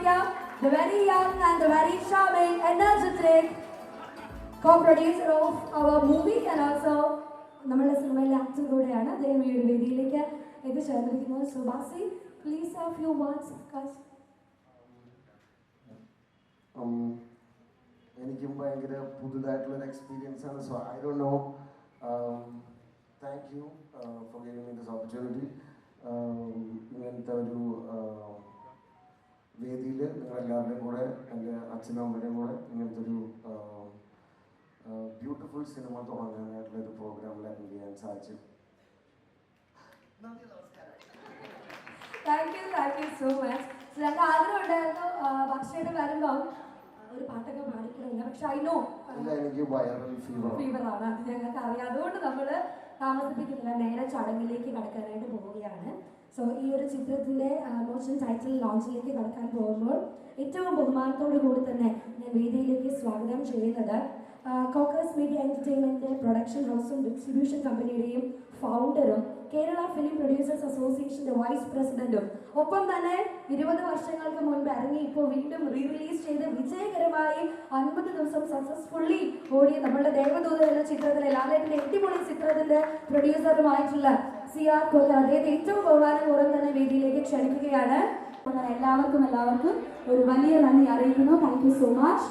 the very young and the very charming, energetic co-producer of our movie and also നമ്മുടെ സിനിമയിലെ actor കൂടെയാണ് അദ്ദേഹം ഈ ഒരു വേദിയിലേക്ക് എത്തിച്ചേർന്നിരിക്കുന്നത്. സോ ബാസി, please have few words of course. എനിക്കും ഭയങ്കര പുതുതായിട്ടുള്ളൊരു എക്സ്പീരിയൻസ് ആണ്. So I don't know, thank you for giving me this opportunity. ഇങ്ങനത്തെ ഒരു വേദിയിൽ നിങ്ങളെല്ലാവരുടെയും കൂടെ, എൻ്റെ അച്ഛനും അമ്മയുടെയും കൂടെ ഇങ്ങനത്തെ ഒരു ബ്യൂട്ടിഫുൾ സിനിമ തുടങ്ങാനായിട്ടുള്ളൊരു പ്രോഗ്രാമിൽ അറ്റൻഡ് ചെയ്യാൻ സാധിച്ചു. Thank you so much. ഞങ്ങൾക്ക് ആഗ്രഹം ഉണ്ടായിരുന്നു ഭക്ഷണം വരുമ്പോൾ ഒരു പാട്ടൊക്കെ പാടിക്കണമെന്ന്. പക്ഷെ എനിക്ക് വൈറൽ ഫീവറാണ്, അത് ഞങ്ങൾക്ക് അറിയാം. അതുകൊണ്ട് നമ്മൾ താമസിപ്പിക്കുന്നില്ല, നേരെ ചടങ്ങിലേക്ക് കടക്കാനായിട്ട് പോവുകയാണ്. സോ ഈ ഒരു ചിത്രത്തിന്റെ മോഷൻ ടൈറ്റിൽ ലോഞ്ചിലേക്ക് കടക്കാൻ പോകുമ്പോൾ ഏറ്റവും ബഹുമാനത്തോടു കൂടി തന്നെ ഞാൻ വേദിയിലേക്ക് സ്വാഗതം ചെയ്യുന്നത് കോക്കസ് മീഡിയ എന്റർടൈൻമെന്റ് പ്രൊഡക്ഷൻ ഹൗസും ഡിസ്ട്രിബ്യൂഷൻ കമ്പനിയുടെയും ഫൗണ്ടറും കേരള ഫിലിം പ്രൊഡ്യൂസേഴ്സ് അസോസിയേഷന്റെ വൈസ് പ്രസിഡന്റും ഒപ്പം തന്നെ 20 വർഷങ്ങൾക്ക് മുൻപ് ഇറങ്ങി ഇപ്പോൾ വീണ്ടും റിലീസ് ചെയ്ത് വിജയകരമായി 50 ദിവസം സക്സസ്ഫുള്ളി ഓടിയ നമ്മളുടെ ദേവദൂതൻ എന്ന ചിത്രത്തിലെ ലാലേട്ടന്റെ എട്ടിപ്പൊളി ചിത്രത്തിന്റെ പ്രൊഡ്യൂസറുമായിട്ടുള്ള CR കോക്കർ, അദ്ദേഹത്തെ ഏറ്റവും ബഹുമാനപൂർവ്വം തന്നെ വേദിയിലേക്ക് ക്ഷണിക്കുകയാണ്. എല്ലാവർക്കും ഒരു വലിയ നന്ദി അറിയിക്കുന്നു. Thank you so much.